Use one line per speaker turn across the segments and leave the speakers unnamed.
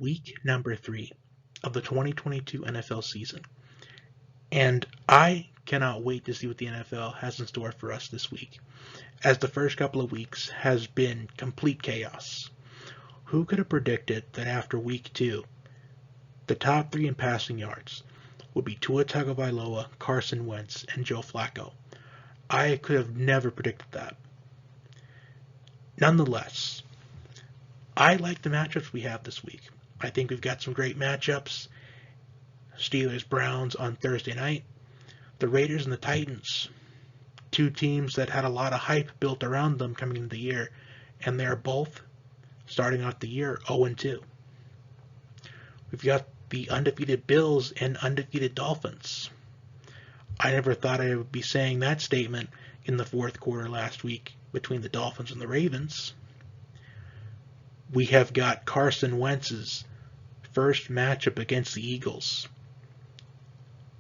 week number 3 of the 2022 NFL season, and I cannot wait to see what the NFL has in store for us this week, as the first couple of weeks has been complete chaos. Who could have predicted that after week 2, the top 3 in passing yards would be Tua Tagovailoa, Carson Wentz, and Joe Flacco? I could have never predicted that. Nonetheless, I like the matchups we have this week. I think we've got some great matchups. Steelers-Browns on Thursday night. The Raiders and the Titans. Two teams that had a lot of hype built around them coming into the year, and they're both starting off the year 0-2. We've got the undefeated Bills and undefeated Dolphins. I never thought I would be saying that statement in the fourth quarter last week between the Dolphins and the Ravens. We have got Carson Wentz's first matchup against the Eagles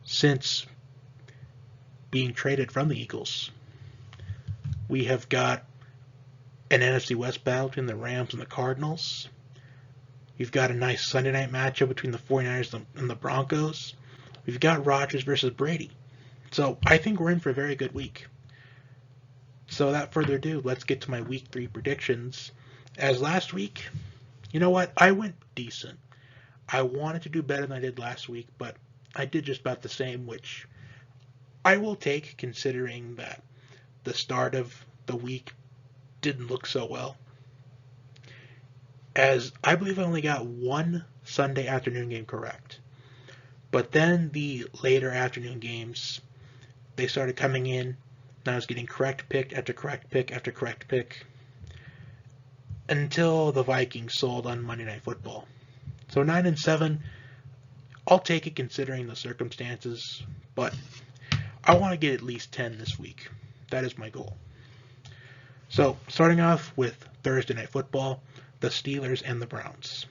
since being traded from the Eagles. We have got an NFC West battle between the Rams and the Cardinals. We've got a nice Sunday night matchup between the 49ers and the Broncos. We've got Rodgers versus Brady. So I think we're in for a very good week. So without further ado, let's get to my week 3 predictions. As last week, you know what? I went decent. I wanted to do better than I did last week, but I did just about the same, which I will take considering that the start of the week didn't look so well. As I believe I only got one Sunday afternoon game correct. But then the later afternoon games, they started coming in, and I was getting correct pick after correct pick after correct pick until the Vikings sold on Monday Night Football. So 9-7, I'll take it considering the circumstances, but I want to get at least 10 this week. That is my goal. So starting off with Thursday Night Football, the Steelers and the Browns.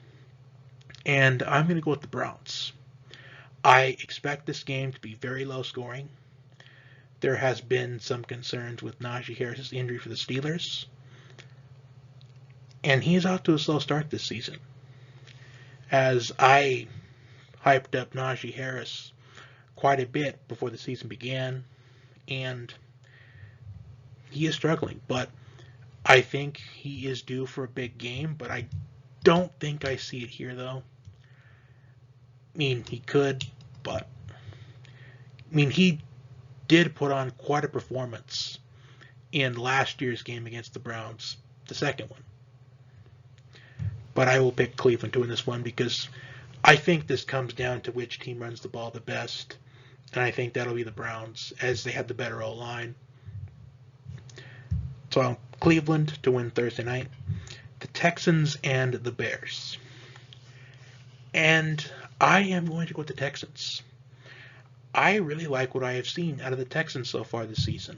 And I'm going to go with the Browns. I expect this game to be very low scoring. There has been some concerns with Najee Harris's injury for the Steelers, and he is off to a slow start this season. As I hyped up Najee Harris quite a bit before the season began, and he is struggling, but I think he is due for a big game, but I don't think I see it here, though. I mean, he could, but he did put on quite a performance in last year's game against the Browns, the second one. But I will pick Cleveland to win this one because I think this comes down to which team runs the ball the best, and I think that'll be the Browns, as they have the better O-line. So Cleveland to win Thursday night. The Texans and the Bears. And I am going to go with the Texans. I really like what I have seen out of the Texans so far this season.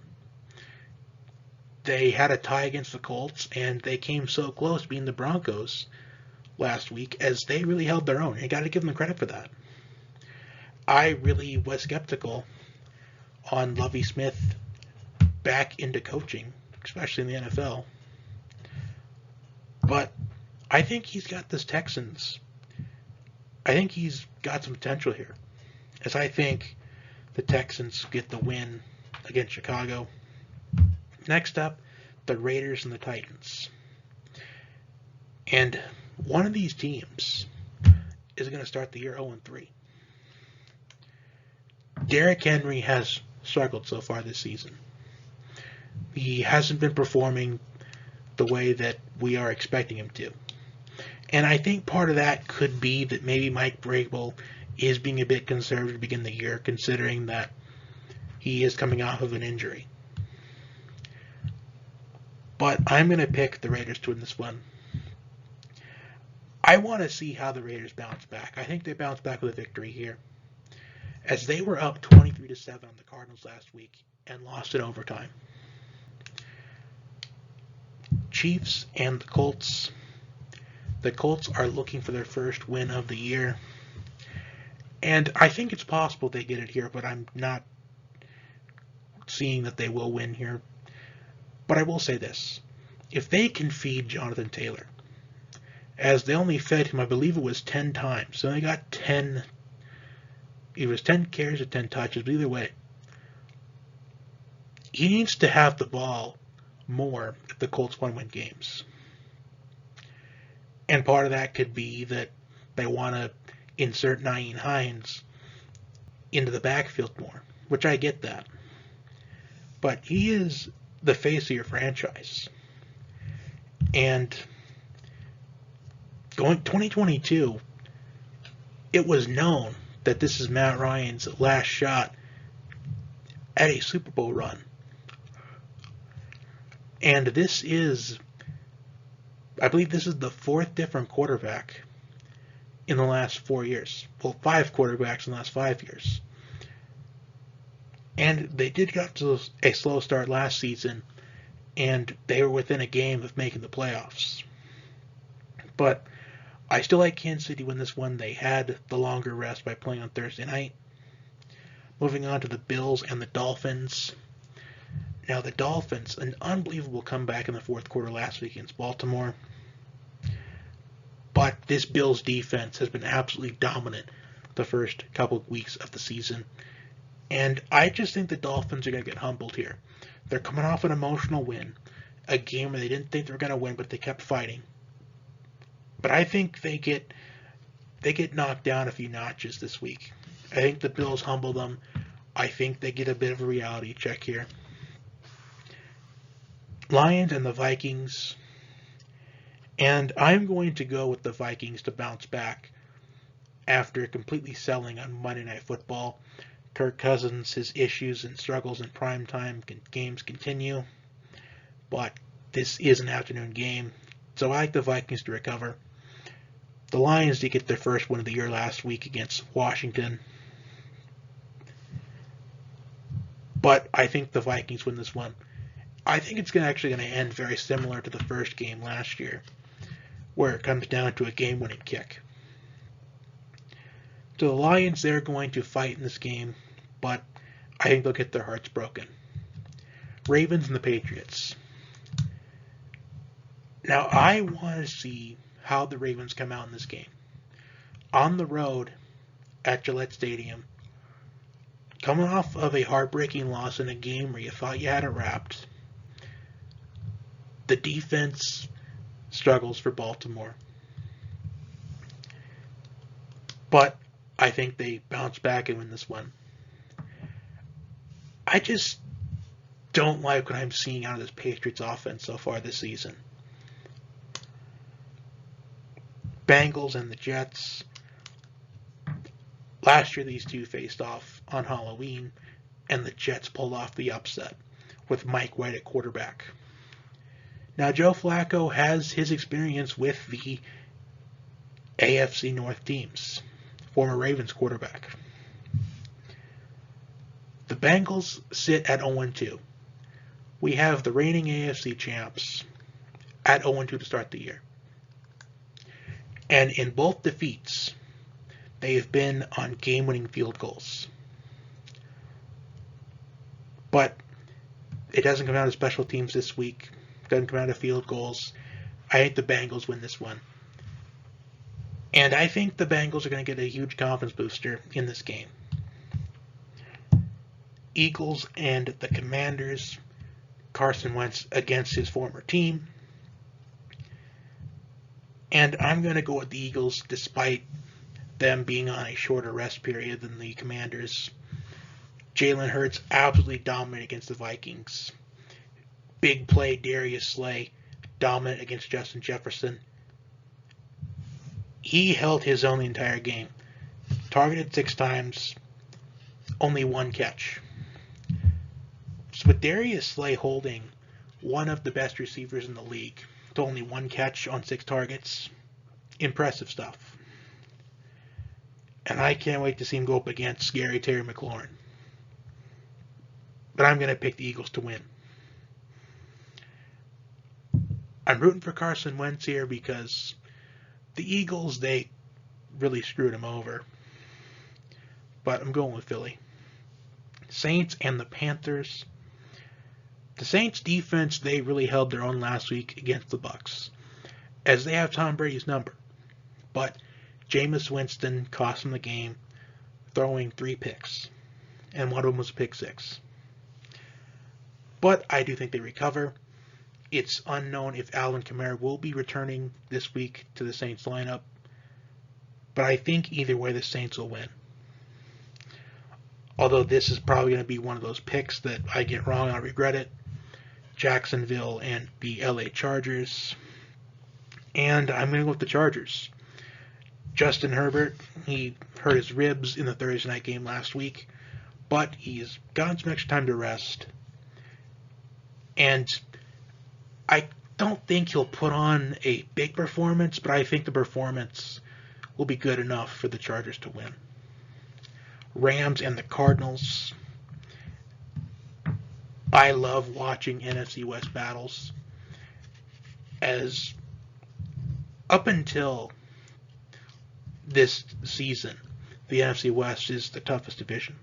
They had a tie against the Colts, and they came so close beating the Broncos last week, as they really held their own. You got to give them credit for that. I really was skeptical on Lovie Smith back into coaching, especially in the NFL. But I think he's got this Texans. I think he's got some potential here, as I think the Texans get the win against Chicago. Next up, the Raiders and the Titans. And one of these teams is going to start the year 0-3. Derrick Henry has struggled so far this season. He hasn't been performing the way that we are expecting him to. And I think part of that could be that maybe Mike Vrabel is being a bit conservative to begin the year, considering that he is coming off of an injury. But I'm going to pick the Raiders to win this one. I want to see how the Raiders bounce back. I think they bounce back with a victory here, as they were up 23-7 on the Cardinals last week and lost in overtime. Chiefs and the Colts. The Colts are looking for their first win of the year, and I think it's possible they get it here, but I'm not seeing that they will win here. But I will say this. If they can feed Jonathan Taylor, as they only fed him, I believe it was 10 times. So they got 10, it was 10 carries or 10 touches, but either way, he needs to have the ball more if the Colts want to win games. And part of that could be that they want to insert Nyheim Hines into the backfield more, which I get that. But he is the face of your franchise. And going 2022, it was known that this is Matt Ryan's last shot at a Super Bowl run. And this is, I believe this is the fourth different quarterback in the last 4 years. Well, 5 quarterbacks in the last 5 years. And they did get to a slow start last season, and they were within a game of making the playoffs. But I still like Kansas City win this one. They had the longer rest by playing on Thursday night. Moving on to the Bills and the Dolphins. Now the Dolphins, an unbelievable comeback in the fourth quarter last week against Baltimore. But this Bills defense has been absolutely dominant the first couple of weeks of the season. And I just think the Dolphins are going to get humbled here. They're coming off an emotional win, a game where they didn't think they were going to win, but they kept fighting. But I think they get knocked down a few notches this week. I think the Bills humble them. I think they get a bit of a reality check here. Lions and the Vikings. And I'm going to go with the Vikings to bounce back after completely selling on Monday Night Football. Kirk Cousins, his issues and struggles in primetime games continue. But this is an afternoon game, so I like the Vikings to recover. The Lions did get their first win of the year last week against Washington. But I think the Vikings win this one. I think it's actually going to end very similar to the first game last year, where it comes down to a game-winning kick. So the Lions, they're going to fight in this game, but I think they'll get their hearts broken. Ravens and the Patriots. Now, I want to see how the Ravens come out in this game. On the road at Gillette Stadium, coming off of a heartbreaking loss in a game where you thought you had it wrapped, the defense struggles for Baltimore. But I think they bounce back and win this one. I just don't like what I'm seeing out of this Patriots offense so far this season. Bengals and the Jets. Last year these two faced off on Halloween, and the Jets pulled off the upset with Mike White at quarterback. Now Joe Flacco has his experience with the AFC North teams. Former Ravens quarterback. The Bengals sit at 0-2. We have the reigning AFC champs at 0-2 to start the year. And in both defeats, they have been on game-winning field goals. But it doesn't come out of special teams this week. It doesn't come out of field goals. I think the Bengals win this one. And I think the Bengals are going to get a huge confidence booster in this game. Eagles and the Commanders. Carson Wentz against his former team. And I'm going to go with the Eagles despite them being on a shorter rest period than the Commanders. Jalen Hurts absolutely dominant against the Vikings. Big play Darius Slay dominant against Justin Jefferson. He held his own the entire game. Targeted 6 times, only 1 catch. So with Darius Slay holding one of the best receivers in the league to only 1 catch on 6 targets, impressive stuff. And I can't wait to see him go up against scary Terry McLaurin. But I'm going to pick the Eagles to win. I'm rooting for Carson Wentz here because the Eagles, they really screwed him over. But I'm going with Philly. Saints and the Panthers. The Saints defense, they really held their own last week against the Bucs. as they have Tom Brady's number. But Jameis Winston cost him the game, throwing 3 picks, and one of them was a pick 6. But I do think they recover. It's unknown if Alvin Kamara will be returning this week to the Saints lineup, but I think either way the Saints will win. Although this is probably going to be one of those picks that I get wrong, I'll regret it. Jacksonville and the LA Chargers. And I'm going to go with the Chargers. Justin Herbert, he hurt his ribs in the Thursday night game last week, but he's gotten some extra time to rest. And I don't think he'll put on a big performance, but I think the performance will be good enough for the Chargers to win. Rams and the Cardinals. I love watching NFC West battles, as up until this season, the NFC West is the toughest division.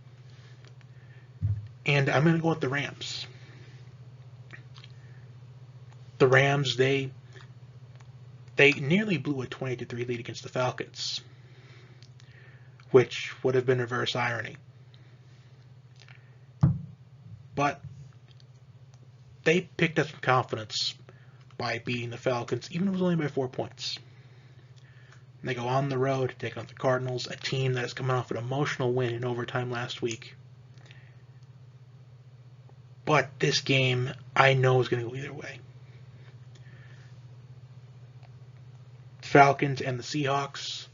And I'm going to go with the Rams. The Rams, they nearly blew a 20-3 lead against the Falcons, which would have been reverse irony. But they picked up some confidence by beating the Falcons, even if it was only by 4 points. And they go on the road to take on the Cardinals, a team that is coming off an emotional win in overtime last week. But this game, I know, is going to go either way. Falcons and the Seahawks.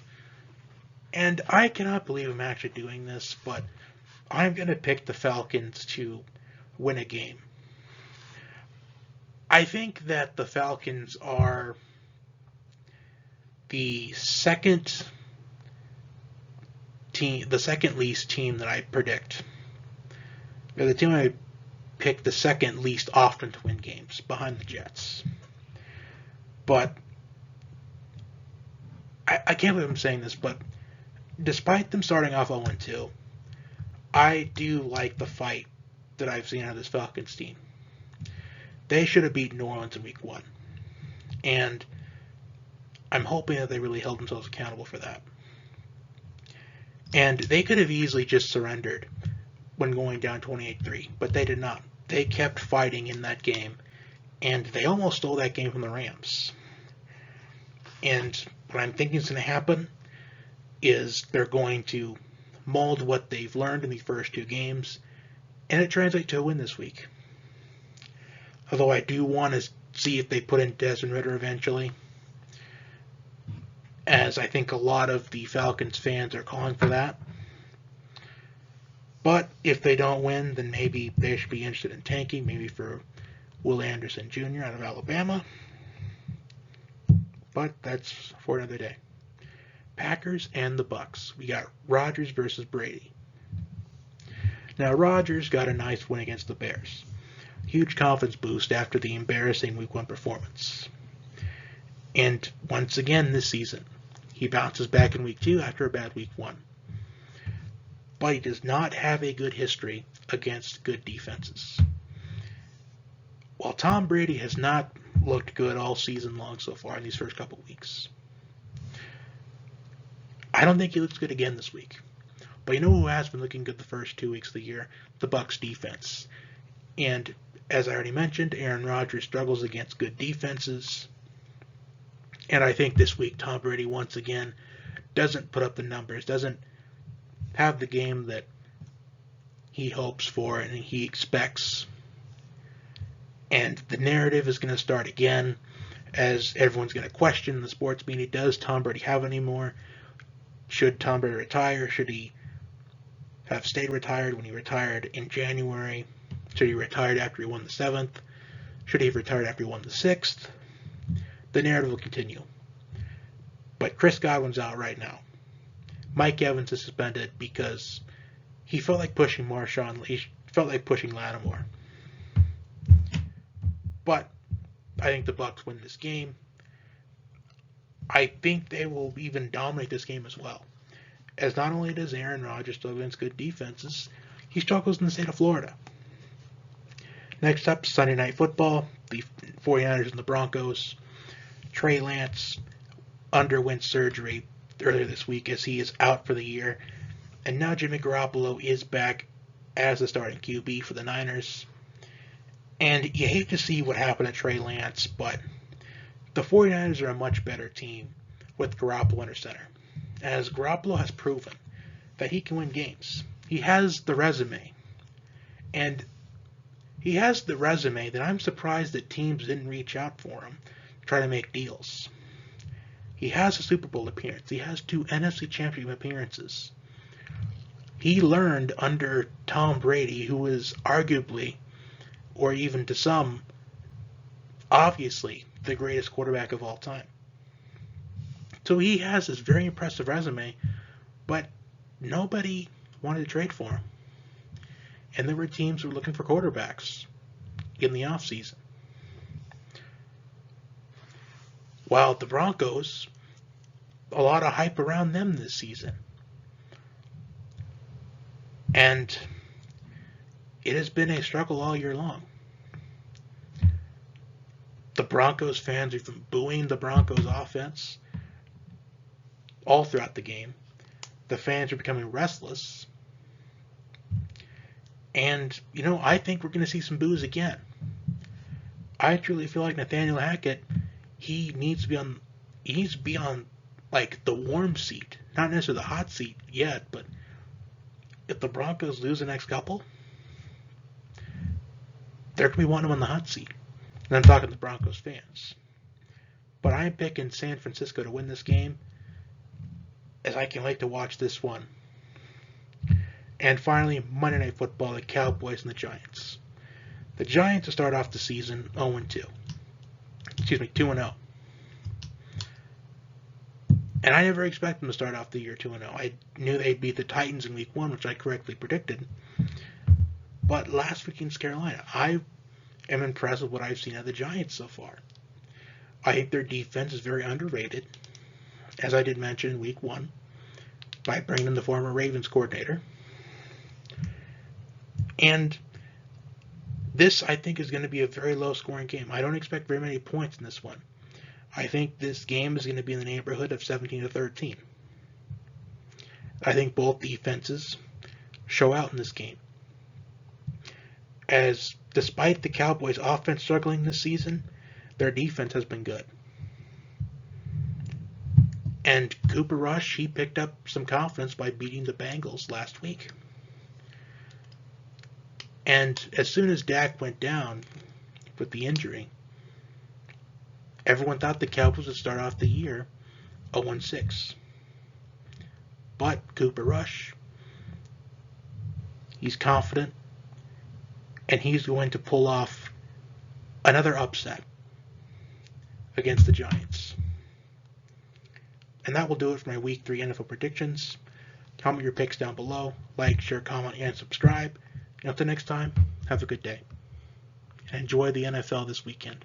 And I cannot believe I'm actually doing this, but I'm going to pick the Falcons to win a game. I think that the Falcons are the second least team that I predict. They're the team I pick the second least often to win games, behind the Jets. But I can't believe I'm saying this, but despite them starting off 0-2, I do like the fight that I've seen out of this Falcons team. They should have beaten New Orleans in week 1. And I'm hoping that they really held themselves accountable for that. And they could have easily just surrendered when going down 28-3, but they did not. They kept fighting in that game, and they almost stole that game from the Rams. And what I'm thinking is going to happen is they're going to mold what they've learned in the first 2 games, and it translates to a win this week. Although I do want to see if they put in Desmond Ridder eventually, as I think a lot of the Falcons fans are calling for that. But if they don't win, then maybe they should be interested in tanking, maybe for Will Anderson Jr. out of Alabama. But that's for another day. Packers and the Bucks. We got Rodgers versus Brady. Now, Rodgers got a nice win against the Bears. Huge confidence boost after the embarrassing Week 1 performance. And once again this season, he bounces back in Week 2 after a bad Week 1. But he does not have a good history against good defenses. While Tom Brady has not looked good all season long so far in these first couple weeks, I don't think he looks good again this week. But you know who has been looking good the first 2 weeks of the year? The Bucs defense. And as I already mentioned, Aaron Rodgers struggles against good defenses. And I think this week Tom Brady once again doesn't put up the numbers, doesn't have the game that he hopes for and he expects. And the narrative is going to start again, as everyone's going to question the sports media. Does Tom Brady have any more? Should Tom Brady retire? Should he have stayed retired when he retired in January? Should he retire after he won the 7th? Should he have retired after he won the 6th? The narrative will continue. But Chris Godwin's out right now. Mike Evans is suspended because he felt like pushing Marshawn. He felt like pushing Lattimore. But I think the Bucs win this game. I think they will even dominate this game as well, as not only does Aaron Rodgers struggle against good defenses, he struggles in the state of Florida. Next up, Sunday Night Football, the 49ers and the Broncos. Trey Lance underwent surgery earlier this week as he is out for the year. And now Jimmy Garoppolo is back as the starting QB for the Niners. And you hate to see what happened to Trey Lance, but the 49ers are a much better team with Garoppolo under center, as Garoppolo has proven that he can win games. He has the resume. And he has the resume that I'm surprised that teams didn't reach out for him to try to make deals. He has a Super Bowl appearance. He has 2 NFC Championship appearances. He learned under Tom Brady, who is arguably, or even to some, obviously, the greatest quarterback of all time. So he has this very impressive resume, but nobody wanted to trade for him. And there were teams who were looking for quarterbacks in the offseason. While the Broncos, a lot of hype around them this season. And it has been a struggle all year long. The Broncos fans have been booing the Broncos offense all throughout the game. The fans are becoming restless. And, I think we're going to see some boos again. I truly feel like Nathaniel Hackett, he needs to be on like the warm seat, not necessarily the hot seat yet, but if the Broncos lose the next couple, they're going to be wanting him on the hot seat. And I'm talking to the Broncos fans. But I'm picking San Francisco to win this game, as I can't wait to watch this one. And finally, Monday Night Football, the Cowboys and the Giants. The Giants will start off the season 0-2. 2-0. And I never expected them to start off the year 2-0. I knew they'd beat the Titans in Week 1, which I correctly predicted. But last week against Carolina, I am impressed with what I've seen of the Giants so far. I think their defense is very underrated, as I did mention in Week 1, by bringing in the former Ravens coordinator. And this, I think, is going to be a very low-scoring game. I don't expect very many points in this one. I think this game is going to be in the neighborhood of 17-13. I think both defenses show out in this game. As despite the Cowboys' offense struggling this season, their defense has been good. And Cooper Rush, he picked up some confidence by beating the Bengals last week. And as soon as Dak went down with the injury, everyone thought the Cowboys would start off the year 0-6. But Cooper Rush, he's confident, and he's going to pull off another upset against the Giants. And that will do it for my Week 3 NFL predictions. Comment your picks down below. Like, share, comment, and subscribe. And until next time, have a good day. And enjoy the NFL this weekend.